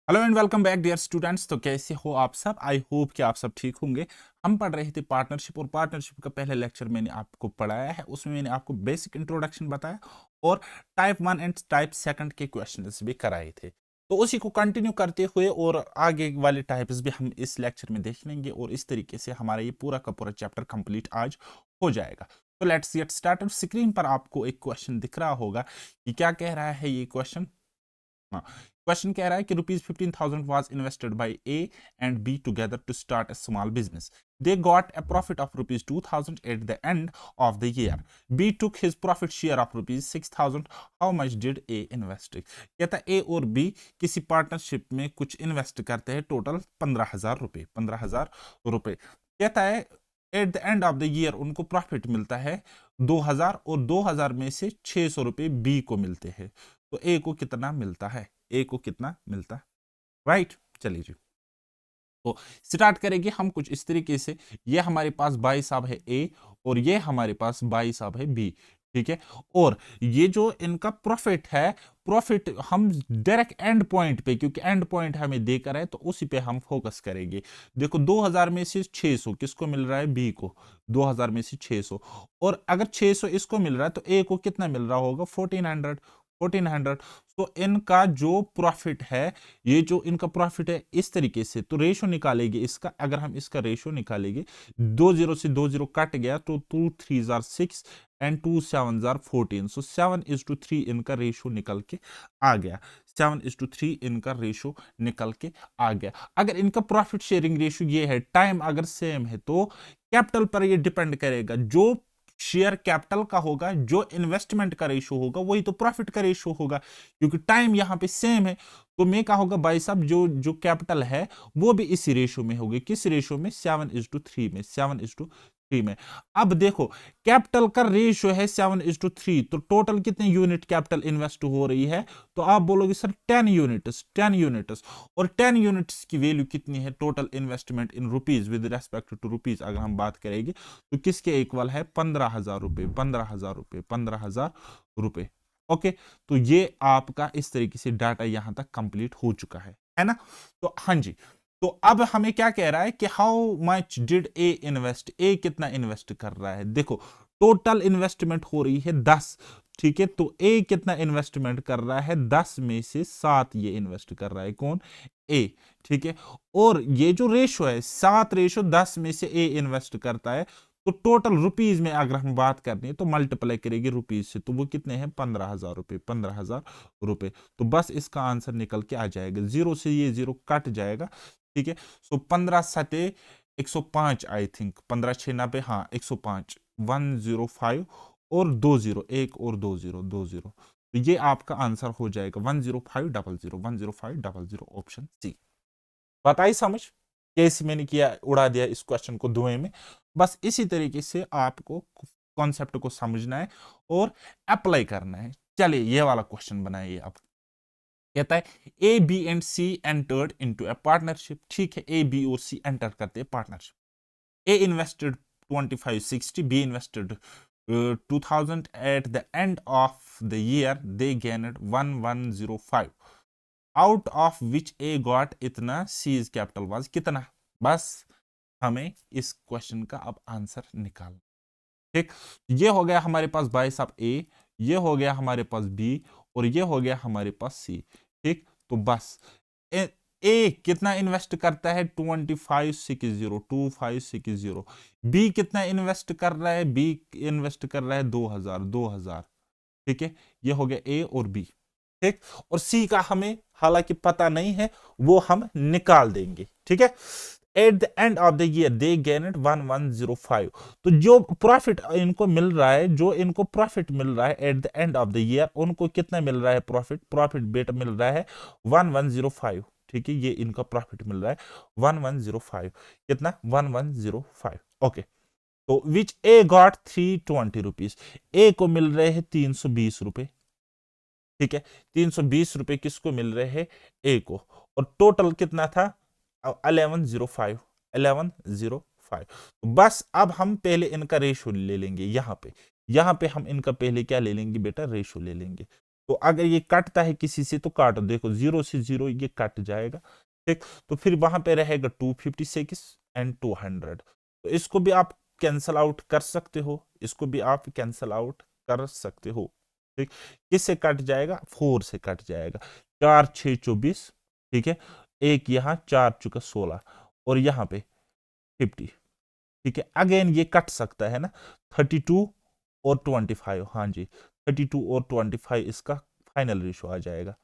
Hello and welcome back dear students. तो कैसे हो आप सब? आई होप कि आप सब ठीक होंगे। हम पढ़ रहे थे पार्टनरशिप, और पार्टनरशिप का पहले लेक्चर मैंने आपको पढ़ाया है। उसमें मैंने आपको बेसिक इंट्रोडक्शन बताया और टाइप 1 एंड टाइप 2 के क्वेश्चंस भी कराए थे। तो उसी को कंटिन्यू करते हुए और आगे वाले टाइप्स भी हम इस लेक्चर में देख लेंगे, और इस तरीके से हमारा ये पूरा का पूरा चैप्टर कंप्लीट आज हो जाएगा। तो लेट्स गेट स्टार्टेड। स्क्रीन पर आपको एक क्वेश्चन दिख रहा होगा कि क्या कह रहा है ये क्वेश्चन। हाँ, क्वेश्चन कह रहा है कि ₹15,000 was invested by A and B together to start a small business. They got a profit of ₹2,000 at the end of the year. B took his profit share of ₹6,000. How much did A invest? कहता है A और B किसी partnership में कुछ invest करते हैं, total 15,000 रुपए। 15,000 रुपए कहता है eight the end of the year उनको प्रॉफिट मिलता है 2,000, और 2,000 में से 600 रुपए बी को मिलते हैं। तो ए को कितना मिलता है? ए को कितना मिलता है? राइट, चलिए जी। तो स्टार्ट करेंगे हम कुछ इस तरीके से। ये हमारे पास बाई साहब है ए, और ये हमारे पास बाई साहब है बी। ठीक है, और ये जो इनका प्रॉफिट है, प्रॉफिट हम डायरेक्ट एंड पॉइंट पे, क्योंकि एंड पॉइंट हमें देकर है तो उसी पे हम फोकस करेंगे। देखो 2000 में से 600 किसको मिल रहा है? बी को। 2000 में से 600, और अगर 600 इसको मिल रहा है तो ए को कितना मिल रहा होगा? 1400। 1400। तो इनका जो प्रॉफिट है, ये जो इनका प्रॉफिट है इस तरीके से, तो रेशो निकालेंगे इसका। अगर हम इसका रेशो निकालेंगे, 20 से 20 कट गया तो 2 3 आर 6 एंड 2 7 आर 14। सो 7:3 इनका रेशो निकल के आ गया। 7:3 इनका रेशो निकल के आ गया। अगर इनका प्रॉफिट शेयरिंग रेशो ये है, टाइम अगर सेम है, तो कैपिटल पर ये डिपेंड करेगा। जो शेयर कैपिटल का होगा, जो इन्वेस्टमेंट का रेशो होगा, वही तो प्रॉफिट का रेशो होगा, क्योंकि टाइम यहां पे सेम है। तो मैं क्या होगा भाई साहब, जो जो कैपिटल है वो भी इसी रेशो में होगी। किस रेशो में? 7:3 में। 7:3 में। अब देखो, कैपिटल का रेशो है 7:3, तो टोटल कितने यूनिट कैपिटल इन्वेस्ट हो रही है? तो आप बोलोगे सर 10 यूनिट्स। 10 यूनिट्स, और 10 यूनिट्स की वैल्यू कितनी है? Total investment in rupees, with respect to rupees अगर हम बात करेंगे तो किसके इक्वल है? 15,000 रुपए। 15,000 रुपए। 15,000 रुपए। ओके, तो ये आपका इस तरीके से डाटा यहां तक कंप्लीट हो चुका है ना? तो हाँ जी। तो अब हमें क्या कह रहा है कि how much did A invest? A कितना इन्वेस्ट कर रहा है? देखो, टोटल इन्वेस्टमेंट हो रही है 10। ठीक है, तो ए कितना इन्वेस्टमेंट कर रहा है? 10 में से 7 ये इन्वेस्ट कर रहा है। कौन? ए। ठीक है, और ये जो रेशो है 7:10 में से ए इन्वेस्ट करता है, तो टोटल रुपीज में अगर हम बात करनी है तो मल्टीप्लाई करेंगे रुपीज से, तो वो कितने हैं? 15,000 रुपए। 15,000 रुपए। तो बस इसका आंसर निकल के आ जाएगा। जीरो से ये जीरो कट जाएगा। ठीक है, सो 15 सते 105, आई थिंक 15 6 90, हाँ 105। 105 और 20, एक और 20। तो ये आपका आंसर हो जाएगा 10500। 10500, ऑप्शन सी। बताई समझ कैसे मैंने किया? उड़ा दिया इस क्वेश्चन को धुएं में। बस इसी तरीके से आपको कॉन्सेप्ट को समझना है और अप्लाई करना है। चलिए ये वाला क्वेश्चन बनाइए। अब कहता है A B and C entered into a partnership. ठीक है, ए बी और सी एंटर करते हैं partnership. A invested 2560, B invested 2000। At the end of the year they gained 1105, out of which A got इतना, सी इज कैपिटल वाज कितना। बस हमें इस क्वेश्चन का अब आंसर निकालना। ठीक, ये हो गया हमारे पास बाई साहब ए, ये हो गया हमारे पास बी, और ये हो गया हमारे पास सी। ठीक, तो बस ए कितना इन्वेस्ट करता है? 2560। 2560। बी कितना इन्वेस्ट कर रहा है? बी इन्वेस्ट कर रहा है 2000। 2000। ठीक है, ये हो गया ए और बी। ठीक, और सी का हमें हालांकि पता नहीं है, वो हम निकाल देंगे। ठीक है, eight the end of the year they gained 1105। तो जो प्रॉफिट इनको मिल रहा है, जो इनको प्रॉफिट मिल रहा है eight the end of the year, उनको कितना मिल रहा है प्रॉफिट? प्रॉफिट बेटा मिल रहा है 1105। ठीक है, ये इनका प्रॉफिट मिल रहा है 1105। कितना? 1105। ओके, तो विच ए गॉट 320 रुपीज। ए को मिल रहे हैं 320 रुपए। ठीक है, 320 रुपए किसको मिल रहे हैं? ए को। और टोटल कितना था? 1105। 1105। तो बस अब हम पहले इनका रेशो ले लेंगे। यहां पे हम इनका पहले क्या ले लेंगे बेटा? रेशो ले लेंगे। तो अगर ये कटता है किसी से तो काटो, देखो 0 से 0 ये कट जाएगा, ठीक। तो फिर वहां पे रहेगा 256 एंड 200। तो इसको भी आप कैंसल आउट कर सकते हो, इसको भी आप कैंसल आउट कर सकते हो, ठीक। किससे कट जाएगा? 4 से कट जाएगा। 4 6 24, ठीक है। एक यहाँ 4 चुका 16 और यहाँ पे 50, ठीक है। अगेन ये कट सकता है ना, 32 और 25, हाँ जी 32 और 25 इसका फाइनल रेशो आ जाएगा,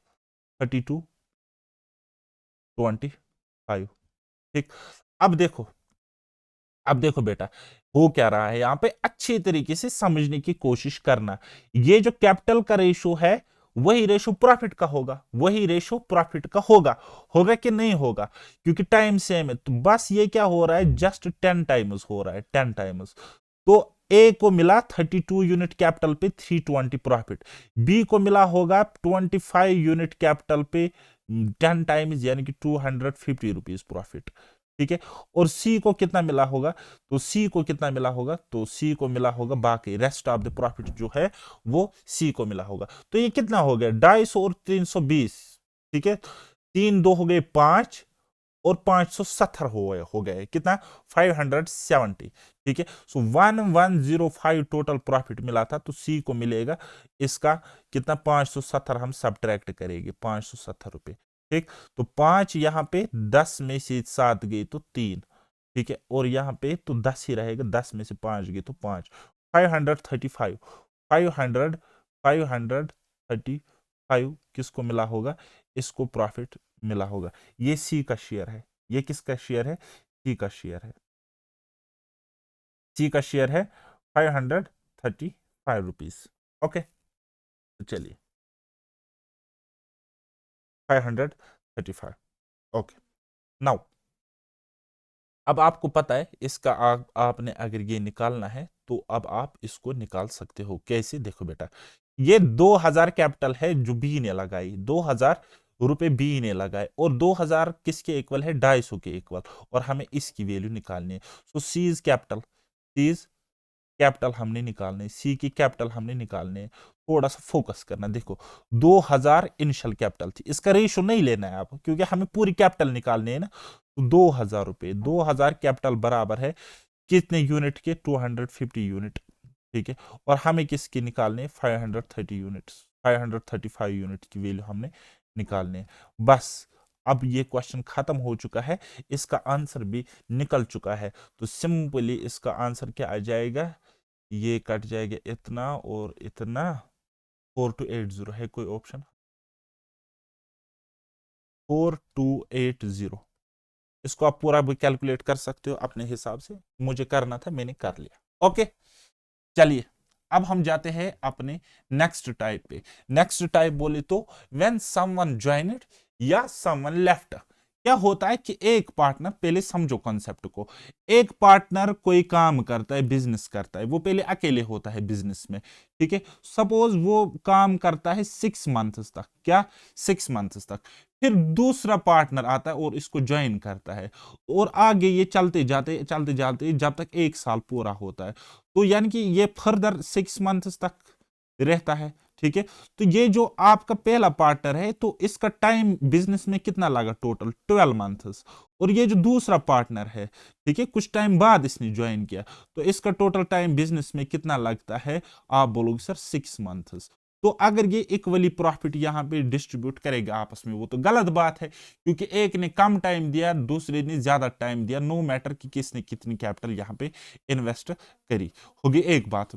32 25, ठीक। अब देखो, अब देखो बेटा, हो क्या रहा है यहाँ पे, अच्छे तरीके से समझने की कोशिश करना। ये जो कैपिटल का रेशो है वही रेशो प्रॉफिट का होगा, वही रेशो प्रॉफिट का होगा, होगा कि नहीं होगा? क्योंकि टाइम सेम है, तो बस ये क्या हो रहा है, जस्ट 10 टाइम्स हो रहा है, 10 टाइम्स। तो ए को मिला 32 यूनिट कैपिटल पे 320 प्रॉफिट, बी को मिला होगा 25 यूनिट कैपिटल पे 10 टाइम्स यानी कि 250 रुपीज प्रॉफिट, ठीक है। और सी को कितना मिला होगा? तो सी को कितना मिला होगा? तो सी को मिला होगा, बाकी रेस्ट ऑफ द प्रॉफिट जो है वो सी को मिला होगा। तो ये कितना हो गया? 250 और 320, ठीक है। 3 2 हो गए 5 और 570 हो गए कितना? 570, ठीक है। सो 1105 टोटल प्रॉफिट मिला था, तो सी को मिलेगा इसका कितना? 570 हम सब्ट्रैक्ट करेंगे, 570 रुपए, ठीक। तो 5 यहाँ पे 10 में से 7 गई तो 3, ठीक है। और यहाँ पे तो 10 ही रहेगा, 10 में से 5 गई तो 5, 535, 500 535 किसको मिला होगा? इसको प्रॉफिट मिला होगा। ये सी का शेयर है, ये किसका शेयर है? सी का शेयर है, सी का शेयर है 535 रुपीज, ओके। तो चलिए 535, ओके। नाउ अब आपको पता है इसका आपने अगर ये निकालना है तो अब आप इसको निकाल सकते हो, कैसे? देखो बेटा, ये 2000 कैपिटल है जो बी ने लगाई, 2000 रुपए बी ने लगाए, और 2000 किसके इक्वल है? 250 के इक्वल, और हमें इसकी वैल्यू निकालनी है। सो सीज कैपिटल, सीज कैपिटल हमने निकालने हैं, सी की कैपिटल हमने निकालने हैं। थोड़ा सा फोकस करना, देखो 2000 इनिशियल कैपिटल थी, इसका रेशो नहीं लेना है आप, क्योंकि हमें पूरी कैपिटल निकालनी है ना। तो 2000 रुपए, 2000 कैपिटल बराबर है कितने यूनिट के? 250 यूनिट, ठीक है। और हमें किसकी निकालने हैं? 530 यूनिट, 535 यूनिट की वैल्यू हमने निकालने हैं। बस अब ये क्वेश्चन खत्म हो चुका है, इसका आंसर भी निकल चुका है। तो सिंपली इसका आंसर क्या आ जाएगा? ये कट जाएगा इतना और इतना, 4280 है कोई ऑप्शन? 4280, इसको आप पूरा भी कैलकुलेट कर सकते हो अपने हिसाब से, मुझे करना था मैंने कर लिया, ओके। चलिए अब हम जाते हैं अपने नेक्स्ट टाइप पे। नेक्स्ट टाइप बोले तो व्हेन समवन ज्वाइनड या समवन लेफ्ट। क्या होता है कि एक पार्टनर, पहले समझो कॉन्सेप्ट को, एक पार्टनर कोई काम करता है, बिजनेस करता है, वो पहले अकेले होता है बिजनेस में, ठीक है। सपोज वो काम करता है 6 मंथ्स तक, क्या? 6 मंथ्स तक। फिर दूसरा पार्टनर आता है और इसको ज्वाइन करता है, और आगे ये चलते जाते जब तक 1 साल पूरा होता है, तो यानी कि ये फर्दर 6 मंथ्स तक रहता है, ठीक है। तो ये जो आपका पहला पार्टनर है, तो इसका टाइम बिजनेस में कितना लगा? Total 12 months. और ये जो दूसरा पार्टनर है, ठीक है, कुछ टाइम बाद इसने ज्वाइन किया, तो इसका टोटल टाइम बिजनेस में कितना लगता है? आप बोलोगे सर 6 मंथ्स। तो अगर ये इक्वली प्रॉफिट यहाँ पे डिस्ट्रीब्यूट करेगा आपस में, वो तो गलत बात है, क्योंकि एक ने कम टाइम दिया, दूसरे ने ज्यादा टाइम दिया, नो मैटर कि किसने कितनी कैपिटल यहाँ पे इन्वेस्ट करी होगी। एक बात,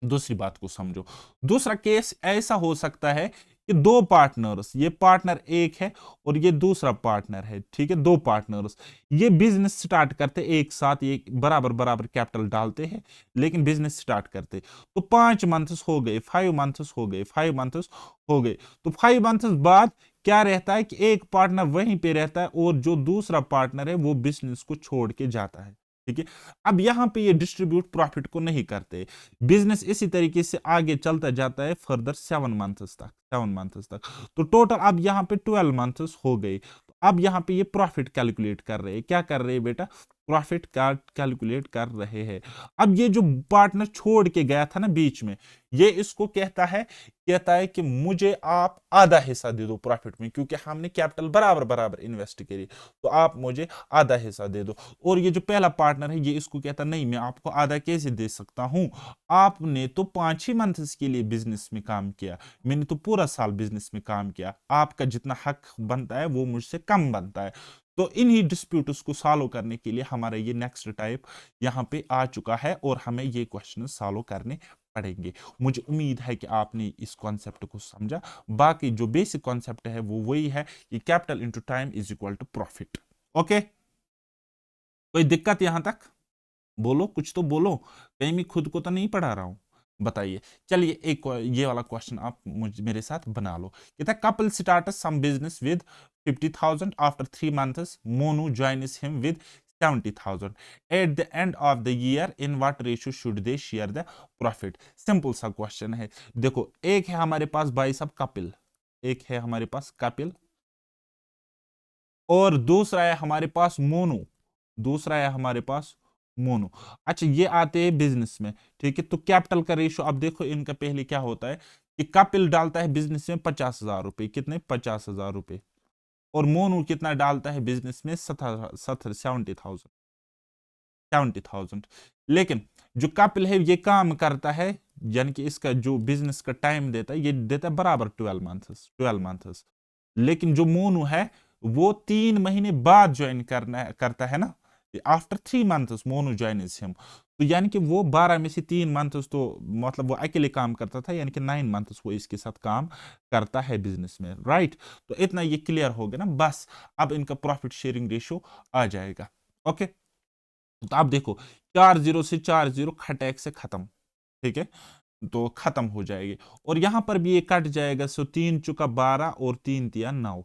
दूसरी बात को समझो। दूसरा केस ऐसा हो सकता है कि दो पार्टनर्स, ये पार्टनर एक है और ये दूसरा पार्टनर है, ठीक है, दो पार्टनर्स ये बिजनेस स्टार्ट करते एक साथ, ये बराबर बराबर कैपिटल डालते हैं, लेकिन बिजनेस स्टार्ट करते। तो 5 मंथ्स हो गए, 5 मंथ्स हो गए, 5 मंथ्स हो गए। तो 5 मंथ्स बाद क्या रहता है कि एक पार्टनर वहीं पे रहता है और जो दूसरा पार्टनर है वो बिजनेस को छोड़ के जाता है, ठीक है। अब यहां पे ये डिस्ट्रीब्यूट प्रॉफिट को नहीं करते, बिजनेस इसी तरीके से आगे चलता जाता है फर्दर 7 मंथ्स तक, 7 मंथ्स तक। तो टोटल अब यहाँ पे 12 मंथ्स हो गए। तो अब यहाँ पे ये प्रॉफिट कैलकुलेट कर रहे हैं, क्या कर रहे हैं बेटा? प्रॉफिट कैलकुलेट कर रहे हैं। अब ये जो पार्टनर छोड़ के गया था ना बीच में, ये इसको कहता है कि मुझे आप आधा हिस्सा दे दो प्रॉफिट में, क्योंकि हमने कैपिटल बराबर बराबर इन्वेस्ट करी, तो आप मुझे आधा हिस्सा दे दो। और ये जो पहला पार्टनर है ये इसको कहता नहीं, मैं आपको आधा कैसे दे सकता हूं, आपने तो 5 ही मंथ्स के लिए बिजनेस में काम किया, मैंने तो पूरा साल बिजनेस में काम किया, आपका जितना हक बनता है वो मुझसे कम बनता है। तो इन्हीं डिस्प्यूट्स को सॉल्व करने के लिए हमारा ये नेक्स्ट टाइप यहाँ पे आ चुका है और हमें ये क्वेश्चन सॉल्व करने पड़ेंगे। मुझे उम्मीद है कि आपने इस कॉन्सेप्ट को समझा। बाकी जो बेसिक कॉन्सेप्ट है वो वही है कि capital into time is equal to profit. Okay, कोई दिक्कत यहां तक? बोलो, कुछ तो बोलो, कहीं मैं खुद को तो नहीं पढ़ा रहा हूं। बताइए। चलिए एक ये वाला क्वेश्चन आप मेरे साथ बना लो। कहता है couple start some business with 50,000 after 3 months Monu joins him with 70,000 at the end of the year in what ratio should they share the profit. Simple सा क्वेश्चन है। देखो, एक है हमारे पास भाई साहब कपिल, एक है हमारे पास कपिल, और दूसरा है हमारे पास मोनू, दूसरा है हमारे पास मोनू। अच्छा, ये आते हैं बिजनेस में, ठीक है। तो कैपिटल का रेशियो अब देखो इनका पहले क्या होता है कि कपिल डालता है बिजनेस में 50,000 रुपए, कितने 50,000 रुपए, और मोनू कितना डालता है बिजनेस में 70,000, 70,000। लेकिन जो कपिल है ये काम करता है, यानी कि इसका जो बिजनेस का टाइम देता है ये देता है बराबर 12 मंथ्स। लेकिन जो मोनू है वो 3 महीने बाद ज्वाइन करता है ना, after 3 months Monu join him. तो यानी कि वो 12 में से 3 मंथ्स तो मतलब वो अकेले काम करता था, यानी कि 9 मंथ्स वो इसके साथ काम करता है बिजनेस में, राइट। तो इतना ये क्लियर हो गया ना, बस अब इनका प्रॉफिट शेयरिंग रेशियो आ जाएगा। ओके, तो आप देखो 4 0 से 4 0 खटैक से खत्म, ठीक है, तो खत्म हो जाएगी। और यहां पर भी ये कट जाएगा, सो 3 चुका 12 और 3 तिया 9,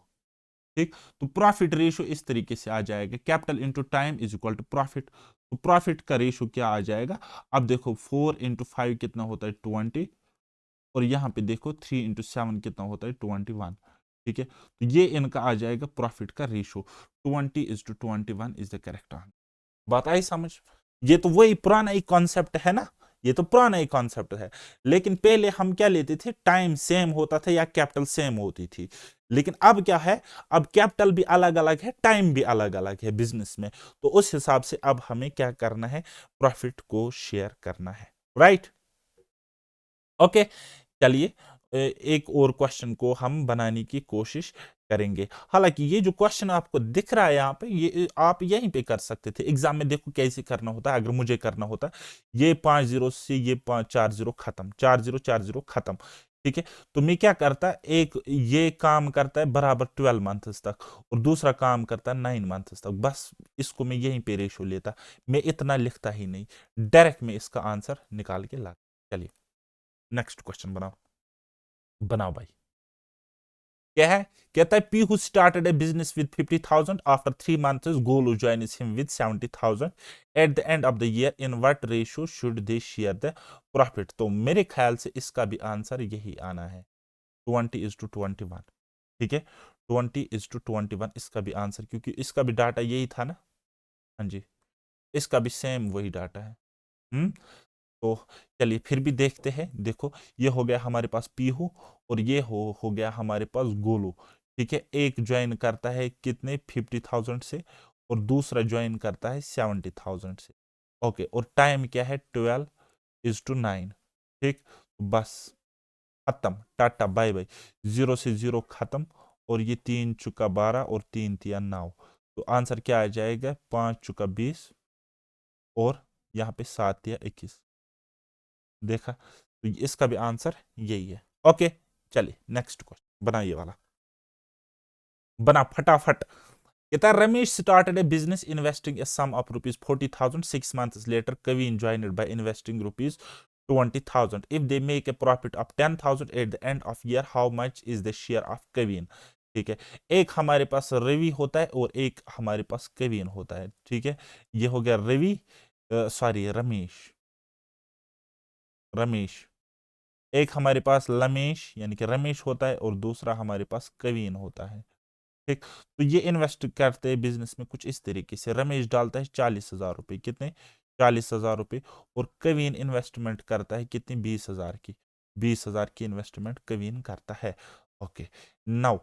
ठीक। तो प्रॉफिट रेशियो इस तरीके से आ जाएगा, capital into time is equal to profit. तो प्रॉफिट का रेशियो क्या आ जाएगा? अब देखो 4 × 5 कितना होता है 20, और यहां पे देखो 3 × 7 कितना होता है 21, ठीक है। तो ये इनका आ जाएगा प्रॉफिट का ratio, 20:21 is the correct answer. बात आई समझ? ये तो वही पुराना एक कॉन्सेप्ट है ना, ये तो पुराना एक कॉन्सेप्ट है। लेकिन पहले हम क्या लेते थे, टाइम सेम होता था या कैपिटल सेम होती थी। लेकिन अब क्या है, अब कैपिटल भी अलग अलग है, टाइम भी अलग अलग है बिजनेस में। तो उस हिसाब से अब हमें क्या करना है, प्रॉफिट को शेयर करना है, राइट। ओके, चलिए एक और क्वेश्चन को हम बनाने की कोशिश करेंगे। हालांकि ये जो क्वेश्चन आपको दिख रहा है यहाँ पे, ये आप यहीं पे कर सकते थे एग्जाम में। देखो कैसे करना होता है, अगर मुझे करना होता, ये 5 0 से ये 4 0 खत्म, 4 0 खत्म, ठीक है। तो मैं क्या करता, एक ये काम करता है बराबर 12 मंथ्स तक, और दूसरा काम करता है 9 मंथ्स तक, बस इसको मैं यहीं पे रेशो लेता, मैं इतना लिखता ही नहीं, डायरेक्ट में इसका आंसर निकाल के ला। चलिए नेक्स्ट क्वेश्चन बनाओ, बनाओ भाई। क्या है? कहता है P who started a business with 50,000 after 3 months Golu joins him with 70,000 at the end of the year in what ratio should they share the profit. तो मेरे ख्याल से इसका भी आंसर यही आना है, 20:21, ठीक है। 20:21 इसका भी आंसर, क्योंकि इसका भी डाटा यही था ना। हाँ जी, इसका भी सेम वही डाटा है। हम्म। तो चलिए फिर भी देखते हैं। देखो, ये हो गया हमारे पास पीहू, और ये हो गया हमारे पास गोलू, ठीक है। एक ज्वाइन करता है कितने 50,000 से, और दूसरा ज्वाइन करता है 70,000 से। ओके, और टाइम क्या है 12:9, ठीक। बस खत्म, टाटा बाय बाय, 0 से 0 खत्म। और ये 3 चुका 12 और 3 तिया 9, तो आंसर क्या आ जाएगा 5 चुका 20, और यहाँ पे 7 तिया 21। देखा, तो इसका भी आंसर यही है। ओके, चलिए नेक्स्ट क्वेश्चन बनाइए वाला, बना फटाफट। कहता है Ramesh started a business investing a sum of ₹40,000 6 months later Kavin joined by investing ₹20,000 if they make a profit of 10,000 at the end of year how much is the share of Kavin. ठीक है, एक हमारे पास रवि होता है और एक हमारे पास कविन होता है, ठीक है। ये हो गया रवि, सॉरी रमेश, रमेश। एक हमारे पास लमेश यानी कि रमेश होता है, और दूसरा हमारे पास कवीन होता है, ठीक। तो ये इन्वेस्ट करते हैं बिजनेस में कुछ इस तरीके से, रमेश डालता है 40,000 रुपए, कितने 40,000 रुपए, और कवीन इन्वेस्टमेंट करता है कितनी 20,000 की। 20,000 की इन्वेस्टमेंट कवीन करता है। ओके, नाउ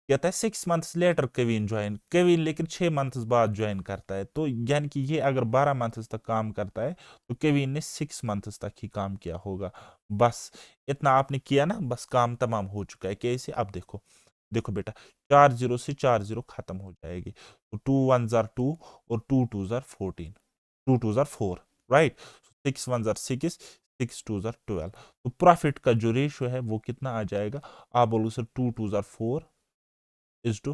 कहता है 6 मंथ्स लेटर कवीन लेकिन 6 मंथ्स बाद ज्वाइन करता है, तो यानी कि ये अगर 12 मंथ्स तक काम करता है तो कवीन ने 6 मंथ्स तक ही काम किया होगा। बस इतना आपने किया ना, बस काम तमाम हो चुका है। कैसे? अब देखो, देखो बेटा, 4 जीरो से 4 जीरो खत्म हो जाएगी, तो 2 1 जार 2 और 2 2 जार 14, 2 2 जार 4, राइट। 6 1 jar 6, 6 2 jar 12। तो प्रॉफिट का जो रेशियो है वो कितना आ जाएगा? आप बोलो सर 2 2 जार 4 इज टू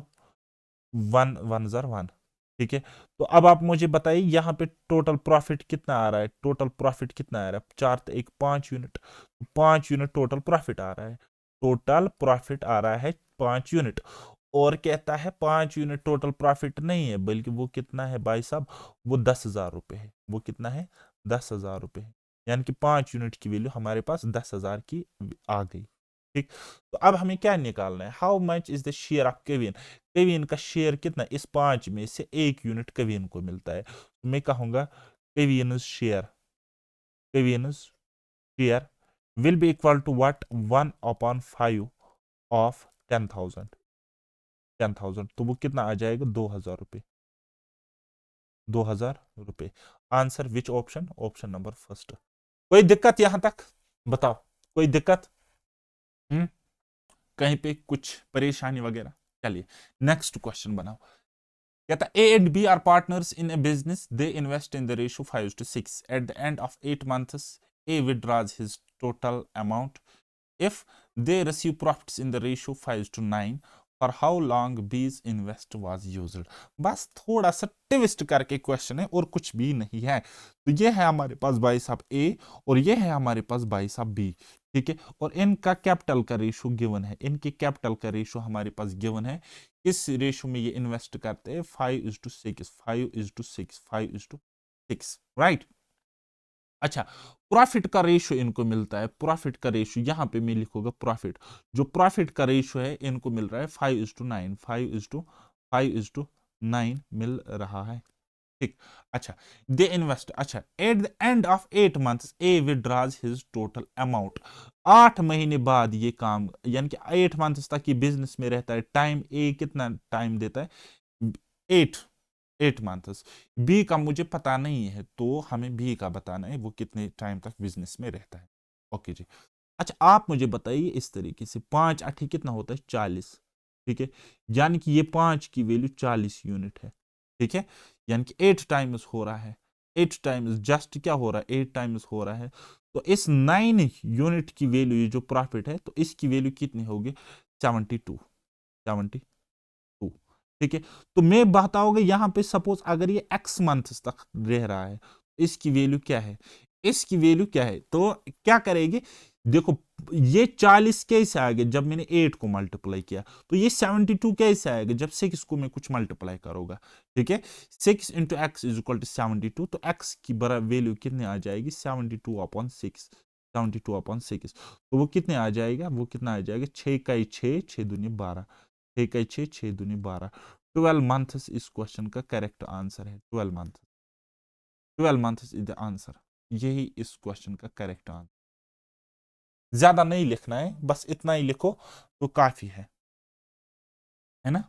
1 1 जार 1। ठीक है, तो अब आप मुझे बताइए यहाँ पे टोटल प्रॉफिट कितना आ रहा है? टोटल प्रॉफिट कितना आ रहा है? 4 तो 1 5 यूनिट, 5 यूनिट टोटल प्रॉफिट आ रहा है। टोटल प्रॉफिट आ रहा है 5 यूनिट। और कहता है 5 यूनिट टोटल प्रॉफिट नहीं है, बल्कि वो कितना है भाई साहब? वो 10,000 रुपये है। वो कितना है? 10,000 रुपये है। यानी कि 5 यूनिट की वैल्यू हमारे पास 10,000 की आ गई। ठीक, तो अब हमें क्या निकालना है? How much is the share of Kevin? Kevin का शेयर कितना? इस 5 में से 1 यूनिट केविन को मिलता है, तो मैं कहूंगा Kevin share, Kevin share will be equal to what? 1/5 of 10,000। 10,000 तो वो कितना आ जाएगा? 2,000 रुपये। 2,000 रुपये। Answer which option? Option number first. कोई दिक्कत यहां तक? बताओ, कोई दिक्कत? हम्म, कहीं पे कुछ परेशानी वगैरह? चलिए नेक्स्ट क्वेश्चन बनाओ। कहता A and B are partners in a business, they invest in the ratio 5:6। At the end of 8 months A withdraws his total amount. If they receive profits in the ratio 5:9, for how long B's invest was used? बस थोड़ा सा twist करके question है और कुछ भी नहीं है। तो ये है हमारे पास भाई साहब ए, और ये है हमारे पास भाई साहब बी। ठीक है, और इनका कैपिटल का रेशियो गिवन है, इनके कैपिटल का रेशियो हमारे पास गिवन है। इस रेशियो में ये इन्वेस्ट करते हैं 5:6, 5:6, 5:6, राइट। अच्छा, प्रॉफिट का रेशियो इनको मिलता है, प्रॉफिट का रेशियो यहां पे मैं लिखूंगा प्रॉफिट। जो प्रॉफिट का रेशियो है इनको मिल रहा है 5:9, 5:9 मिल रहा है। ठीक, अच्छा, दे इन्वेस्ट। अच्छा, at the end of 8 months A withdraws his total amount. 8 महीने बाद ये काम, यानी कि 8 मंथ्स तक ये बिजनेस में रहता है। टाइम ए कितना टाइम देता है? 8 मंथ्स। बी का मुझे पता नहीं है, तो हमें बी का बताना है वो कितने टाइम तक बिजनेस में रहता है। ओके जी। अच्छा, आप मुझे बताइए इस तरीके से, 5 8 कितना होता है? 40। ठीक है, यानी कि ये 5 की वैल्यू 40 यूनिट है। ठीक है, यानी कि 8 टाइम्स हो रहा है। 8 टाइम्स जस्ट क्या हो रहा है? 8 टाइम्स हो रहा है। तो इस 9 यूनिट की वैल्यू, ये जो प्रॉफिट है, तो इसकी वैल्यू कितनी होगी? 72, 72। ठीक है, तो मैं बताओगे यहां पे सपोज अगर ये x मंथ्स तक रह रहा है, इसकी वैल्यू क्या है? इसकी वैल्यू क्या है? तो क्या करेगी? देखो, ये 40 कैसे आएगा? जब मैंने 8 को मल्टीप्लाई किया। तो ये 72 कैसे आएगा? जब 6 को मैं कुछ मल्टीप्लाई करूंगा। ठीक है, 6 × x = 72, तो x की बड़ा वैल्यू कितने आ जाएगी? 72/6, 72/6। तो वो कितने आ जाएगा? वो कितना आ जाएगा? 6 6 दूनी 12, 6 6 दूनी 12। 12 मंथ्स इस क्वेश्चन का करेक्ट आंसर है। 12 month, 12 months is the answer. यही इस क्वेश्चन का करेक्ट आंसर। ज्यादा नहीं लिखना है, बस इतना ही लिखो तो काफी है ना।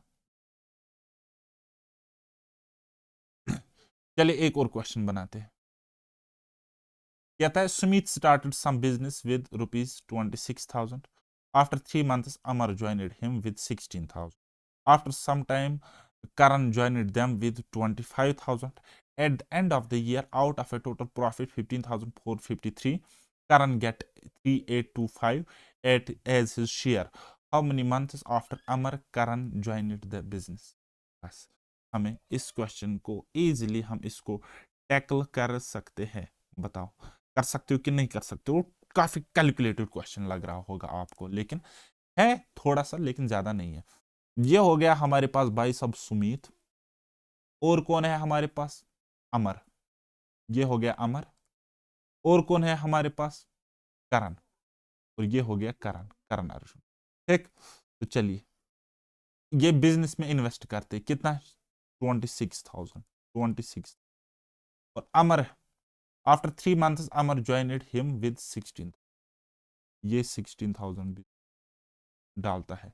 चलिए एक और क्वेश्चन बनाते हैं। कहता है Sumit started some business with ₹26,000। After 3 months Amar joined him with 16,000। After some time Karan joined them with 25,000। At the end of the year, out of a total profit 15,453, Karan get 3,825 as his share. How many months after Amar Karan joined the business? बस हमें इस question को easily हम इसको tackle कर सकते हैं। बताओ, कर सकते हो कि नहीं कर सकते हो? काफी कैलकुलेटेड क्वेश्चन लग रहा होगा आपको, लेकिन है थोड़ा सा, लेकिन ज्यादा नहीं है। ये हो गया हमारे पास भाई सब सुमीत, और कौन है हमारे पास? अमर। ये हो गया अमर, और कौन है हमारे पास? करण। और ये हो गया करण, करण अर्जुन। ठीक, तो चलिए, ये बिजनेस में इन्वेस्ट करते कितना? 26,000, 26। और Amar, after 3 months Amar joined him with 16। ये 16,000 भी डालता है।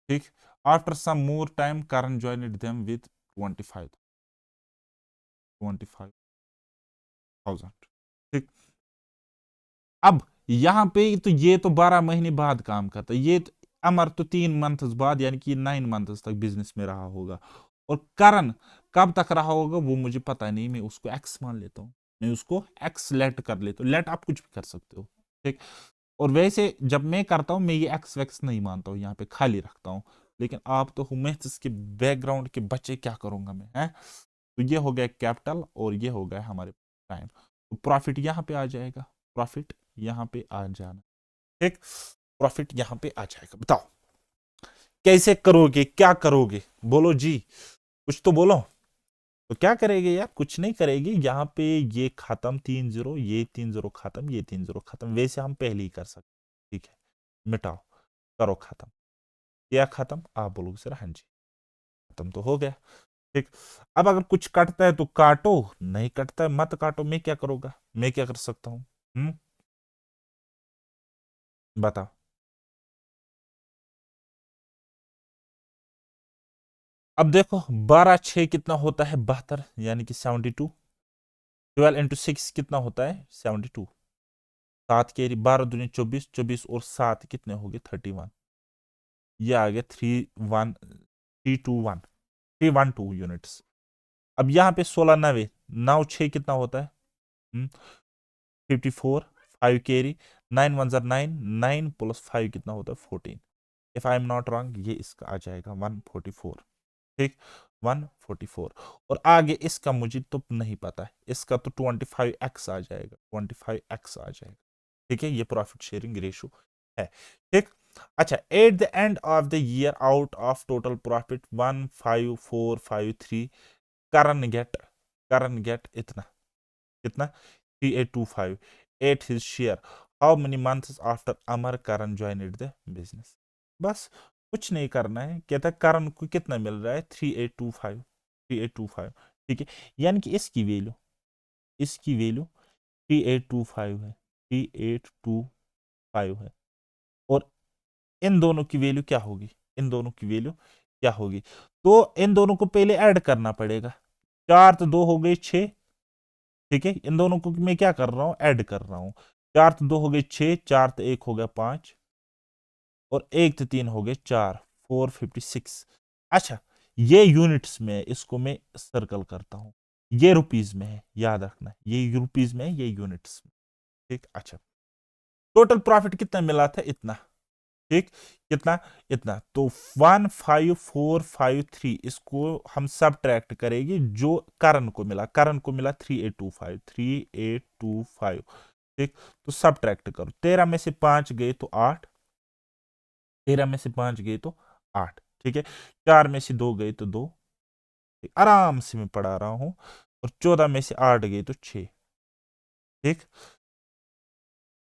ठीक। After some more time Karan joined them with 25,000। ठीक। अब यहाँ पे तो ये तो 12 महीने बाद काम करता है, ये तो अमर तो 3 मंथ्स बाद यानी कि 9 मंथ्स तक बिजनेस में रहा होगा। और करण कब तक रहा होगा वो मुझे पता नहीं, मैं उसको एक्स मान लेता हूँ, मैं उसको एक्स लेट कर लेता हूँ। लेट आप कुछ भी कर सकते हो। ठीक। और वैसे जब मैं करता हूँ मैं ये एक्स वैक्स नहीं मानता हूँ, यहाँ पे खाली रखता हूँ। लेकिन आप तो मैथ्स के बैकग्राउंड के बच्चे, क्या करूंगा मैं, है। तो ये हो गया कैपिटल और ये हो गया हमारे टाइम। तो प्रॉफिट यहाँ पे आ जाएगा, प्रॉफिट यहाँ पे आ जाना। ठीक। प्रॉफिट यहाँ पे आ जाएगा। बताओ कैसे करोगे, क्या करोगे, बोलो जी, कुछ तो बोलो। तो क्या करेगी यार, कुछ नहीं करेगी। यहाँ पे ये खत्म 3 0, ये 3 0 खत्म, ये 3 0 खत्म, वैसे हम पहले ही कर सकते। ठीक है, मिटाओ, करो खत्म। क्या खत्म, आप बोलोगे सर हाँ जी खत्म तो हो गया। ठीक। अब अगर कुछ कटता है तो काटो, नहीं कटता है मत काटो, मैं क्या करूंगा, मैं क्या कर सकता हूँ। बताओ। अब देखो 12 6 कितना होता है, 72 यानी कि 72। 12 × 6 कितना होता है, 72। 7 के 12 दूनी 24, 24 और 7 कितने हो गए, 31। ये आ गया 312 यूनिट्स। अब यहाँ पे 16 9 9 6 कितना होता है, 54। 5 कैरी, 9 1 9, 9 + 5 कितना होता है, 14। If I am not wrong ये इसका आ जाएगा 144। ठीक। 144। और आगे इसका मुझे तो नहीं पता है, इसका तो 25x आ जाएगा, 25x आ जाएगा। ठीक है, ये प्रॉफिट शेयरिंग रेशो है। ठीक। अच्छा, at the end of the year out of total profit 15453 Karan get इतना, कितना, 3825 at his share. How many months after Amar Karan joined the business. बस कुछ नहीं करना है, कहता है करण को कितना मिल रहा है, 3825, 3825। ठीक है, यानी कि इसकी वैल्यू 3825 है, 3825 है। और इन दोनों की वैल्यू क्या होगी, इन दोनों की वैल्यू क्या होगी, तो इन दोनों को पहले ऐड करना पड़ेगा। 4 तो 2 हो गए 6। ठीक है, इन दोनों को मैं क्या कर रहा हूं, ऐड कर रहा हूं। 4 तो 2 हो गए 6, 4 तो 1 हो गया 5, और 1 तो 3 हो गए 4, 456। अच्छा, ये यूनिट्स में है, इसको मैं सर्कल करता हूं। ये रुपीज में है, याद रखना, ये रुपीज में है, ये यूनिट्स में। ठीक। अच्छा, टोटल प्रॉफिट कितना मिला था, इतना। ठीक। कितना, इतना। तो 15453 इसको हम सब ट्रैक्ट करेंगे जो करण को मिला, करण को मिला 3825, 3825। ठीक। तो सब ट्रैक्ट करो, 13 में से 5 गए तो 8, 13 में से 5 गए तो 8। ठीक है, 4 में से 2 गए तो 2, आराम से मैं पढ़ा रहा हूं। और 14 में से 8 गए तो 6। ठीक।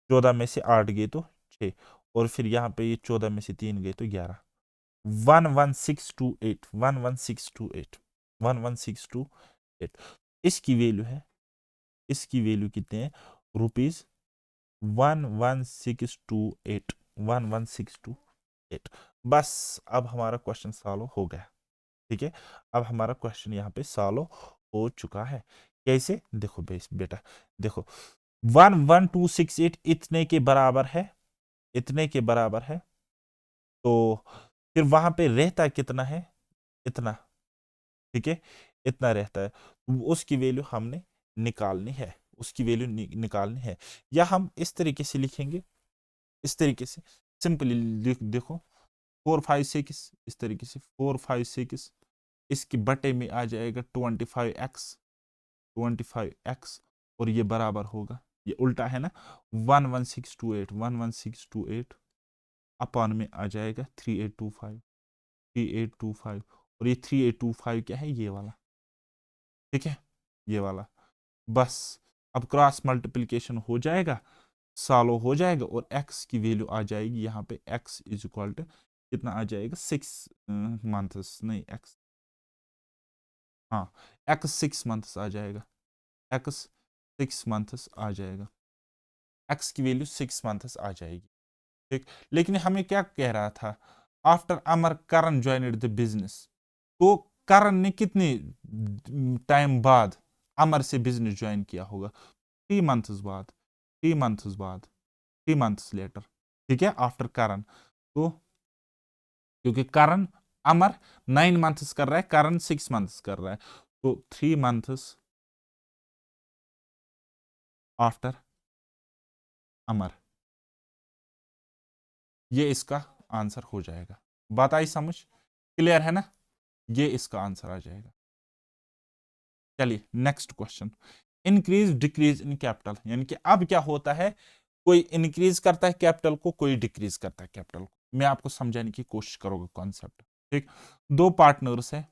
14 में से 8 गए तो 6। और फिर यहाँ पे ये 14 में से 3 गए तो 11। 11628, 11628, 11628। इसकी वैल्यू है, इसकी वैल्यू कितने हैं, रुपीज 11628, 11628। बस अब हमारा क्वेश्चन सॉल्व हो गया। ठीक है, अब हमारा क्वेश्चन यहाँ पे सॉल्व हो चुका है। कैसे, देखो बेटा, देखो 11268 इतने के बराबर है, इतने के बराबर है। तो फिर वहां पे रहता कितना है, इतना। ठीक है, इतना रहता है, उसकी वैल्यू हमने निकालनी है, उसकी वैल्यू निकालनी है। या हम इस तरीके से लिखेंगे, इस तरीके से सिंपली देखो 456, इस तरीके से 456, इसके बटे में आ जाएगा 25x, 25x। और ये बराबर होगा, ये उल्टा है ना, 11628, 11628 अपॉन में आ जाएगा 3825, 3825। और ये 3825 क्या है, ये वाला। ठीक है, ये वाला। बस अब क्रॉस मल्टीप्लिकेशन हो जाएगा, सॉल्व हो जाएगा, और x की वैल्यू आ जाएगी यहाँ पे, x इज इक्वल टू कितना आ जाएगा, 6 मंथ्स, नहीं x, हाँ x 6 मंथ्स आ जाएगा, x 6 मंथ्स आ जाएगा, x की वैल्यू 6 मंथ्स आ जाएगी। ठीक, लेकिन हमें क्या कह रहा था, after Amar Karan joined the business, तो करण ने कितने टाइम बाद अमर से बिजनेस ज्वाइन किया होगा? 3 मंथ्स बाद, 3 मंथ्स बाद, 3 मंथ्स लेटर। ठीक है, आफ्टर करण। तो क्योंकि करण अमर 9 मंथ्स कर रहा है, करण 6 मंथ्स कर रहा है, तो 3 मंथ्स आफ्टर अमर, ये इसका आंसर हो जाएगा। बात आई समझ? क्लियर है ना? ये इसका आंसर आ जाएगा। चलिए next question, increase decrease in capital, यानी कि अब क्या होता है, कोई इंक्रीज करता है कैपिटल को, कोई डिक्रीज करता है कैपिटल को। मैं आपको समझाने की कोशिश करूंगा कॉन्सेप्ट। ठीक, दो पार्टनर्स है,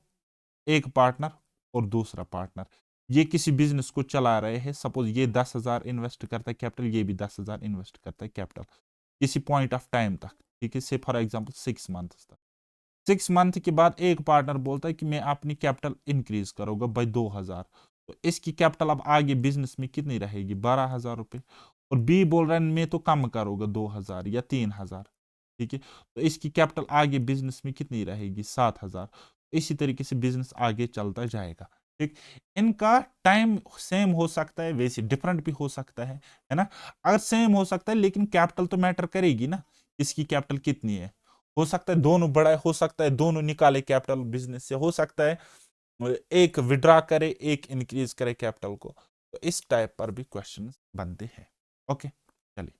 एक पार्टनर और दूसरा पार्टनर, ये किसी बिजनेस को चला रहे हैं। सपोज ये 10,000 इन्वेस्ट करता है कैपिटल, ये भी 10,000 इन्वेस्ट करता है कैपिटल किसी पॉइंट ऑफ टाइम तक। ठीक है, से फॉर एग्जांपल 6 मंथ तक। 6 मंथ के बाद एक पार्टनर बोलता है कि मैं अपनी कैपिटल इंक्रीज करूंगा बाई 2,000, तो इसकी कैपिटल अब आगे बिजनेस में कितनी रहेगी? 12,000 रुपये। और बी बोल रहा है मैं तो कम करूंगा 2,000 या 3,000। ठीक है, तो इसकी कैपिटल आगे बिजनेस में कितनी रहेगी? 7,000। इसी तरीके से बिजनेस आगे चलता जाएगा। ठीक, इनका टाइम सेम हो सकता है, वैसे डिफरेंट भी हो सकता है ना? अगर सेम हो सकता है लेकिन कैपिटल तो मैटर करेगी ना, इसकी कैपिटल कितनी है। हो सकता है दोनों बड़ा है, हो सकता है दोनों निकाले कैपिटल बिजनेस से, हो सकता है एक विड्रा करे एक इंक्रीज करे कैपिटल को। तो इस टाइप पर भी क्वेश्चन बनते हैं। ओके, चलिए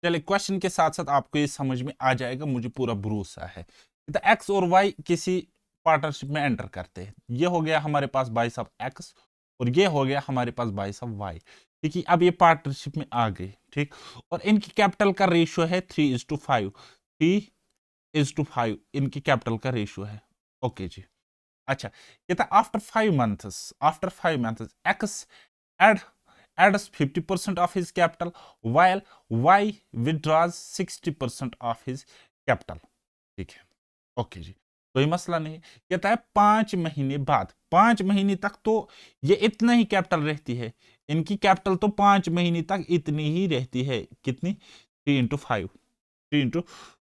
चलिए क्वेश्चन के साथ साथ आपको ये समझ में आ जाएगा, मुझे पूरा भरोसा है। तो एक्स और वाई किसी पार्टनरशिप में एंटर करते हैं, ये हो गया हमारे पास बाइस ऑफ एक्स और ये हो गया हमारे पास बाइस ऑफ वाई। ठीक है, अब ये पार्टनरशिप में आ गए। ठीक, और इनकी कैपिटल का रेशियो है 3:5, 3:5 इनकी कैपिटल का रेशियो है। ओके जी, अच्छा, कहता after 5 months X add adds 50% of his capital while y withdraws 60% of his capital। ठीक है, ओके जी, कोई मसला नहीं। कहता है 5 महीने बाद, 5 महीने तक तो ये इतना ही कैपिटल रहती है, इनकी कैपिटल तो 5 महीने तक इतनी ही रहती है। कितनी? 3 into 5, 3 into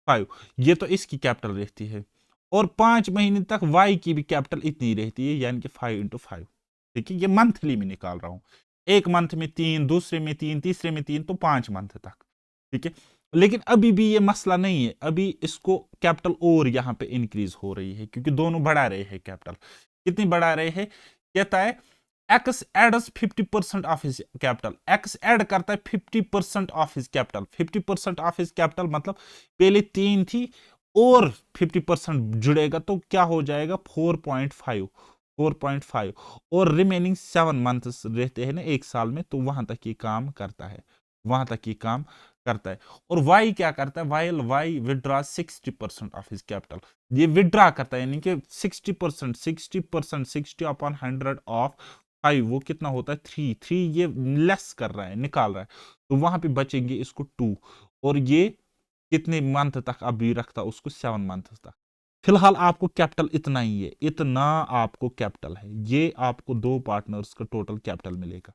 5, ये तो इसकी कैपिटल रहती है। और 5 महीने तक वाई की भी कैपिटल इतनी रहती है, यानी कि 5 into 5। ठीक है, ये मंथली में निकाल रहा हूं, एक मंथ में 3, दूसरे में 3, तीसरे में 3, तो 5 मंथ तक। ठीक है, लेकिन अभी भी ये मसला नहीं है, अभी इसको कैपिटल और यहां पे इंक्रीज हो रही है क्योंकि दोनों बढ़ा रहे हैं कैपिटल। कितनी बढ़ा रहे हैं? कहता है X adds 50% of his capital, X add करता है 50% of his capital. 50% of his capital मतलब पहले 3 थी और 50% जुड़ेगा तो क्या हो जाएगा? 4.5, 4.5। और रिमेनिंग 7 मंथ्स रहते हैं ना एक साल में, तो वहां तक ये काम करता है, वहां तक ये काम करता है। और वाई क्या करता है? Y withdraw 60% of his capital, ये विड्रॉ करता है, यानी कि 60%, 60%, 60/100 ऑफ 5, वो कितना होता है? 3, ये लेस कर रहा है, निकाल रहा है, तो वहां पे बचेंगे इसको 2। और ये कितने मंथ तक अभी रखता उसको? 7 मंथ तक। फिलहाल आपको कैपिटल इतना ही है, इतना आपको कैपिटल है, ये आपको दो पार्टनर्स का टोटल कैपिटल मिलेगा।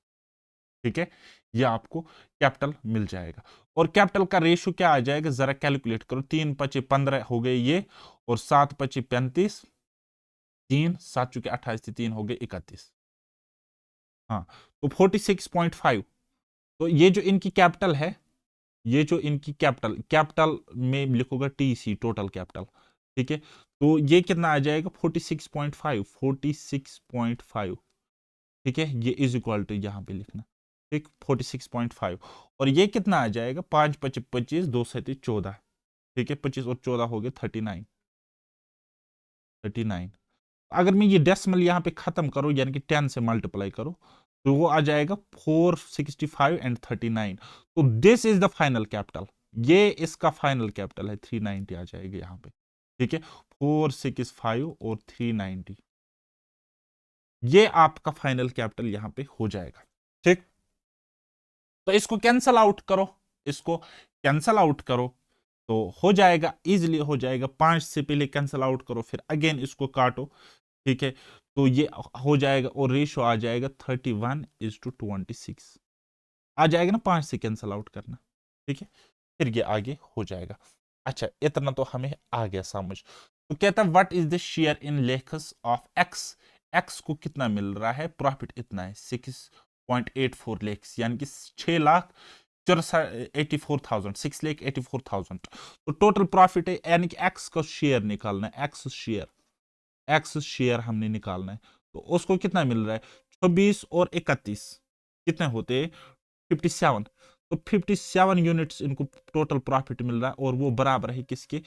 ठीक है, ये आपको कैपिटल मिल जाएगा। और कैपिटल का रेशियो क्या आ जाएगा? जरा कैलकुलेट करो, 3×5 = 15 हो गए ये, और 7×5 = 35, 3 7 × 28 = 3 हो गए 31। हाँ, तो 46.5। तो ये जो इनकी कैपिटल है, ये जो इनकी कैपिटल, कैपिटल में लिखोगे टीसी, टोटल कैपिटल। ठीक है, तो ये कितना आ जाएगा? 46.5, 46.5। ठीक है, ये इज इक्वल टू यहां पे लिखना। ठीक, 46.5। और ये कितना आ जाएगा? 5×5 = 25, 2×7 = 14। ठीक है, 25 और 14 हो गए 39, 39। अगर मैं ये डेसिमल यहाँ पे खत्म करूँ, यानी कि 10 से मल्टीप्लाई करो, तो वो आ जाएगा 465 एंड 39। तो this is the final capital, ये इसका फाइनल कैपिटल है, 390 आ जाएगा यहाँ पे। ठीक है, 465 और 390, ये आपका फाइनल कैपिटल यहाँ पे हो जाएगा। ठीक, तो इसको कैंसल आउट करो, इसको कैंसल आउट करो, तो हो जाएगा, इजिली हो जाएगा। 5 से पहले कैंसल आउट करो, फिर अगेन इसको काटो। ठीक है, तो ये हो जाएगा और रेशो आ जाएगा 31:26 आ जाएगा ना, 5 से कैंसल आउट करना। ठीक है, फिर ये आगे हो जाएगा। अच्छा, इतना तो हमें आ गया समझ। तो कहता है what is the share in lakhs of X, X को कितना मिल रहा है, प्रॉफिट इतना है 6.84 लेक्स, यानी कि 6 लाख 84,000, 6,84,000। तो टोटल प्रॉफिट है, यानी कि एक्स का शेयर निकालना है, एक्स शेयर, एक्स शेयर हमने निकालना है। तो उसको कितना मिल रहा है, 26 और 31 कितने होते हैं, 57। तो 57 यूनिट्स इनको टोटल प्रॉफिट मिल रहा है, और वो बराबर है किसके,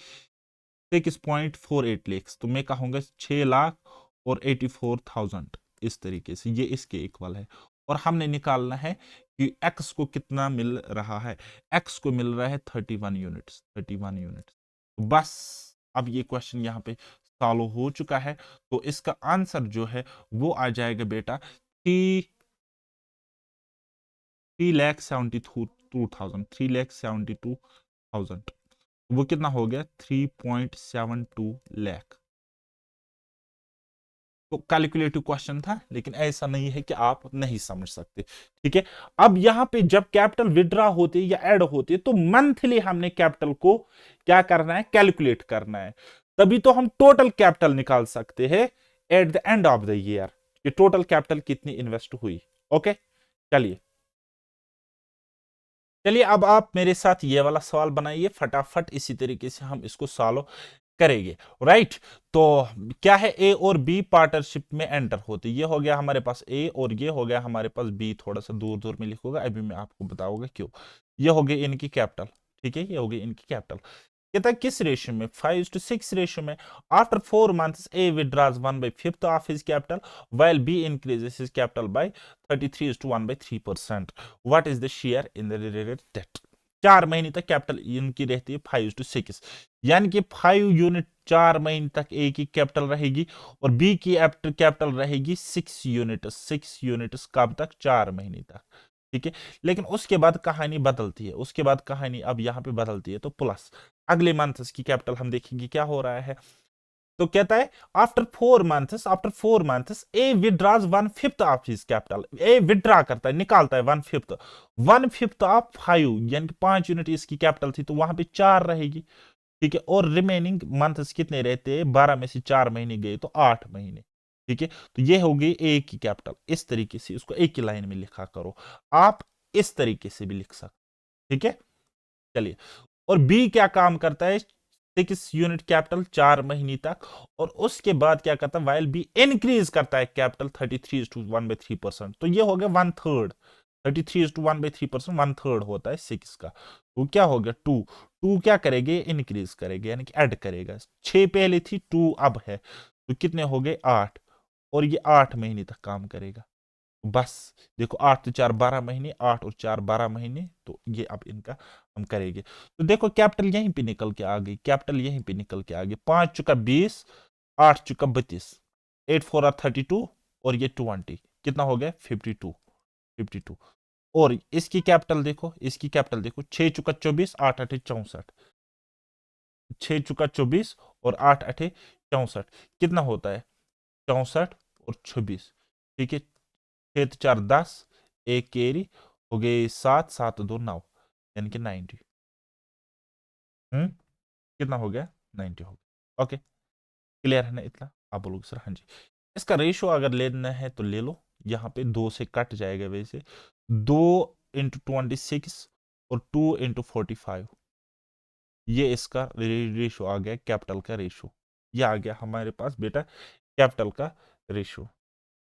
6.48 लेक्स। तो मैं कहूंगा 6 लाख और 84,000, इस तरीके से ये इसके इक्वल है। और हमने निकालना है कि एक्स को कितना मिल रहा है, एक्स को मिल रहा है 31 यूनिट्स, 31 यूनिट्स। बस अब ये क्वेश्चन यहाँ पे सॉल्व हो चुका है। तो इसका आंसर जो है वो आ जाएगा बेटा 3,72,000, 3,72,000। वो कितना हो गया, 3.72 लाख। तो कैलकुलेटिव क्वेश्चन था, लेकिन ऐसा नहीं है कि आप नहीं समझ सकते। ठीक है, अब यहां पे जब कैपिटल विड्रॉ होते या ऐड होते तो मंथली हमने कैपिटल को क्या करना है, कैलकुलेट करना है। तभी तो हम टोटल कैपिटल निकाल सकते हैं eight the end of the year, कि टोटल कैपिटल कितनी इन्वेस्ट हुई। ओके, चलिए चलिए अब आप मेरे साथ ये वाला सवाल बनाइए फटाफट, इसी तरीके से हम इसको सॉल्व करेंगे। राइट, तो क्या है, ए और बी पार्टनरशिप में एंटर होते, ये हो गया हमारे पास ए और ये हो गया हमारे पास बी। थोड़ा सा दूर दूर में लिखूंगा, अभी मैं आपको बताऊंगा क्यों। ये हो गई इनकी कैपिटल, ठीक है, ये हो गई इनकी कैपिटल। कहता है किस रेशियो में, 5:6 रेशियो में। After 4 months A withdraws 1/5 of his capital while B increases his capital by 33:1/3%. What is the share in the related debt? 4 महीने तक कैपिटल इनकी रहती है 5:6, यानी कि 5 यूनिट 4 महीने तक ए की कैपिटल रहेगी और बी की कैपिटल रहेगी 6 यूनिट, 6 यूनिट कब तक, 4 महीने तक। ठीक है, लेकिन उसके बाद कहानी बदलती है, उसके बाद कहानी अब यहां पे बदलती है। तो प्लस अगले मंथ की कैपिटल हम देखेंगे क्या हो रहा है। तो कहता है after 4 months A withdraws 1/5 of his capital, A withdraw करता है, निकालता है 1/5, 1/5 ऑफ 5, यानी कि 5 यूनिट इसकी कैपिटल थी, तो वहां पे 4 रहेगी। ठीक है, और रिमेनिंग मंथ्स कितने रहते हैं, 12 में से 4 महीने गए तो 8 महीने। ठीक है, तो ये हो गई ए की कैपिटल। इस तरीके से उसको एक ही लाइन में लिखा करो, आप इस तरीके से भी लिख सकते। ठीक है, चलिए, और बी क्या काम करता है, 6 यूनिट कैपिटल 4 महीने तक, और उसके बाद क्या करता है, वाइल बी इंक्रीज करता है कैपिटल 33:1/3%, तो ये हो गया 1/3, 33:1/3%, 1/3 होता है 6 का। वो क्या हो गया, 2, 2 क्या करेंगे, इंक्रीज करेंगे, यानी कि ऐड करेगा। 6 पहले थी, 2 अब है, तो कितने हो गए, 8, और ये 8 महीने तक काम करेगा। बस देखो, 8 तो 4 12 महीने, 8 और 4 12 महीने, तो ये अब इनका हम करेंगे। तो देखो कैपिटल यहीं पे निकल के आ गई, कैपिटल यहीं पे निकल के आ गई, 5 × 20, 8 × 32, 8 4 are 32, और ये 20, कितना हो गया, 52, 52। और इसकी कैपिटल देखो, इसकी कैपिटल देखो, 6 × 24, 8 × 8 = 64, 6 × 24 और 8 × 8 = 64, कितना होता है, 64 और 26। ठीक है, 6 × 4 = 10, एक केरी हो गए 7, 7 × 2 = 9, यानी कि 90। कितना हो गया, 90 हो गया। ओके, क्लियर है ना इतना, आप बोलोगे सर हाँ जी। इसका रेशियो अगर लेना है तो ले लो, यहाँ पे 2 से कट जाएगा, वैसे 2 × 26 और 2 × 45, ये इसका रेशियो आ गया, कैपिटल का रेशियो। ये आ गया हमारे पास बेटा कैपिटल का रेशियो।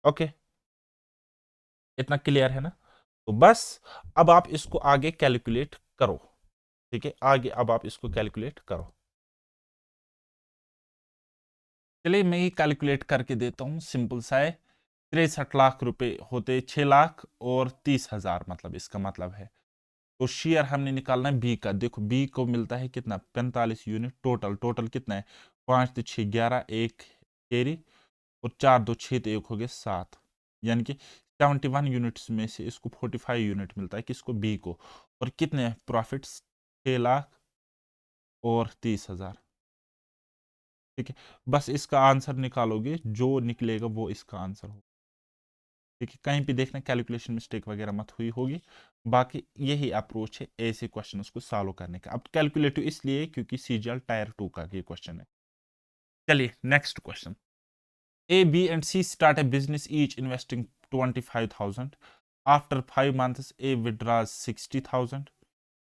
ओके, इतना क्लियर है ना। तो बस अब आप इसको आगे कैलकुलेट करो। ठीक है, आगे अब आप इसको कैलकुलेट करो। चलिए मैं ही कैलकुलेट करके देता हूँ, सिंपल सा है। 63 लाख रुपए होते 6,30,000, मतलब इसका मतलब है। तो शेयर हमने निकालना है बी का। देखो बी को मिलता है कितना, 45 यूनिट टोटल, टोटल कितना है, 5 तो 6 11, एक कैरी, और 4 2 6 तो एक हो गए 7, यानी कि 71 यूनिट्स में से इसको 45 यूनिट मिलता है, किसको, बी को। और कितने प्रॉफिट, 6,30,000। ठीक है, बस इसका आंसर निकालोगे, जो निकलेगा वो इसका आंसर होगा। ठीक है, कहीं भी देखना कैलकुलेशन मिस्टेक वगैरह मत हुई होगी। बाकी यही अप्रोच है ऐसे क्वेश्चन को सॉल्व करने का। अब कैलकुलेटिव इसलिए क्योंकि सीजीएल टायर 2 का ये क्वेश्चन है। चलिए next question. A, B, and C start a business each investing 25,000. After 5 months, A withdraws 60,000,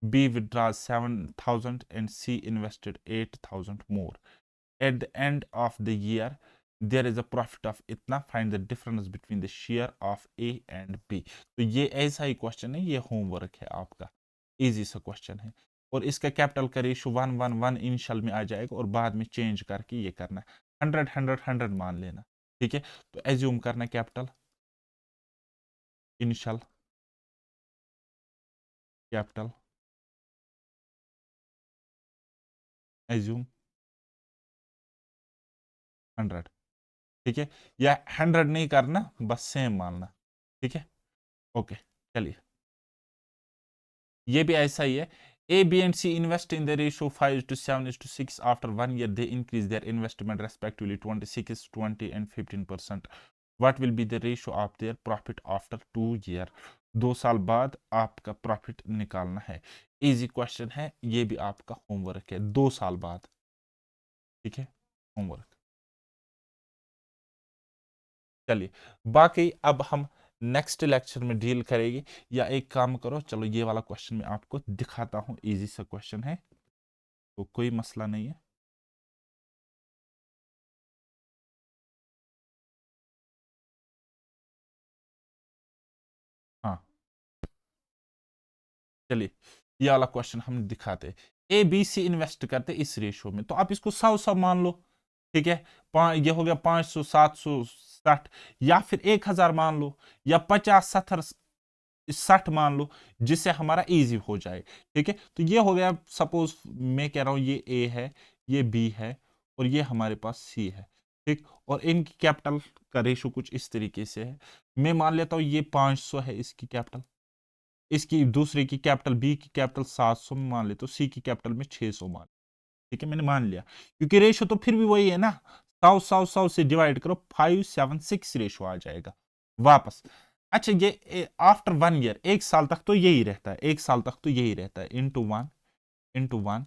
B withdraws 7,000, and C invested 8,000 more. At the end of the year, there is a profit of इतना. Find the difference between the share of A and B. तो ये ऐसा ही question है, ये homework है आपका, easy सा question है। और इसका कैपिटल का रेशो 1 1 1 इनिशियल में आ जाएगा और बाद में चेंज करके ये करना है। 100 100 100 मान लेना। ठीक है, तो एज्यूम करना कैपिटल, इनिशियल, कैपिटल, एज्यूम 100। ठीक है, या 100 नहीं करना, बस सेम मानना। ठीक है, ओके। चलिए, ये भी ऐसा ही है। A, B, and C invest in the ratio 5:7:6. After 1 year, they increase their investment respectively 26, 20, and 15%. What will be the ratio of their profit after 2 year? 2 साल बाद आपका प्रॉफिट निकालना है। इजी क्वेश्चन है, ये भी आपका होमवर्क है। 2 साल बाद। ठीक है, होमवर्क। चलिए, बाकी अब हम नेक्स्ट लेक्चर में डील करेंगे। या एक काम करो, चलो ये वाला क्वेश्चन मैं आपको दिखाता हूँ, इजी सा क्वेश्चन है, तो कोई मसला नहीं है। हाँ, चलिए ये वाला क्वेश्चन हम दिखाते। ए बी सी इन्वेस्ट करते इस रेशियो में, तो आप इसको 100 मान लो। ठीक है, ये हो गया 500, 700, 60, या फिर 1000 मान लो, या 50, 70, 60 मान लो, जिससे हमारा इजी हो जाए। ठीक है, तो ये हो गया, सपोज मैं कह रहा हूं ये ए है, ये बी है, और ये हमारे पास सी है। ठीक, और इनकी कैपिटल का रेशो कुछ इस तरीके से है। मैं मान लेता हूं ये 500 है इसकी कैपिटल, इसकी दूसरे की कैपिटल, बी की कैपिटल 700 में मान ले, तो सी की कैपिटल में 600 मान। ठीक है, मैंने मान लिया, क्योंकि रेशो तो फिर भी वही है ना। 100 से डिवाइड करो, 576 रेशो आ जाएगा वापस। अच्छा, ये आफ्टर 1 ईयर, 1 साल तक तो यही रहता है, 1 साल तक तो यही रहता है, into one, into one,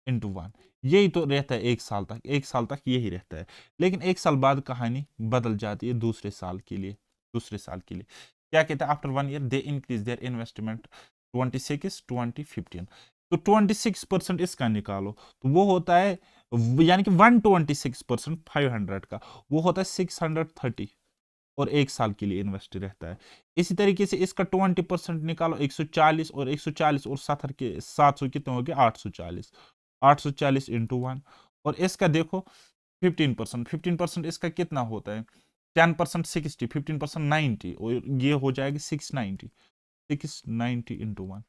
into one, यही तो रहता है 1 साल तक, 1 साल तक यही रहता है। लेकिन 1 साल बाद कहानी बदल जाती है दूसरे साल के लिए। दूसरे साल के लिए क्या कहता है, after 1 year they increase their investment 26, 20, 15। तो 26% इसका निकालो, तो वो होता है, यानी कि 126% 500 का, वो होता है 630, और 1 साल के लिए इन्वेस्ट रहता है। इसी तरीके से इसका 20% निकालो, 140, और 140 और 70 के 700 कितने हो गए, 840, 840 इंटू 1। और इसका देखो 15%, 15% इसका कितना होता है, 10% 60, 15% 90, और ये हो जाएगा 690, 690 इंटू 1।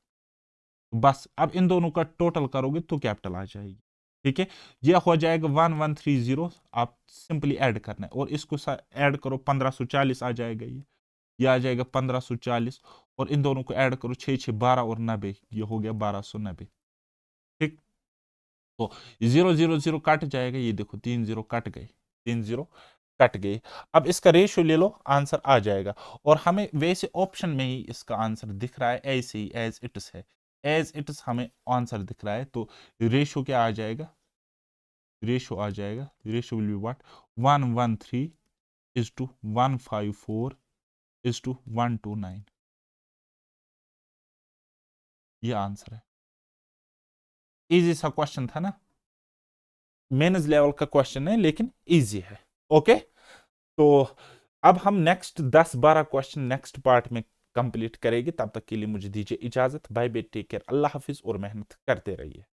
बस अब इन दोनों का टोटल करोगे तो कैपिटल आ जाएगी। ठीक है, ये हो जाएगा 1130। आप सिंपली ऐड करना है, और इसको ऐड करो, 1540 आ जाएगा ये आ जाएगा 1540, और इन दोनों को ऐड करो, 6 6 12 और 90, ये हो गया 1290। ठीक, तो 0 0 0 कट जाएगा, ये देखो 3 0 कट गए, 3 0 कट गए। अब इसका रेशियो ले लो, आंसर आ जाएगा। और हमें वैसे ऑप्शन में ही इसका आंसर दिख रहा है, ऐसे ही एज इट इज है, एज इट इज हमें आंसर दिख रहा है। तो रेशियो क्या आ जाएगा, रेशियो आ जाएगा, ratio will be what, 113 is to 154 is to 129। ये आंसर है। इजी सा क्वेश्चन था ना, मेंस लेवल का क्वेश्चन है लेकिन इजी है। ओके, तो अब हम नेक्स्ट 10-12 क्वेश्चन नेक्स्ट पार्ट में कंप्लीट करेंगे। तब तक के लिए मुझे दीजिए इजाजत। बाय बाय, टेक केयर, अल्लाह हाफिज, और मेहनत करते रहिए।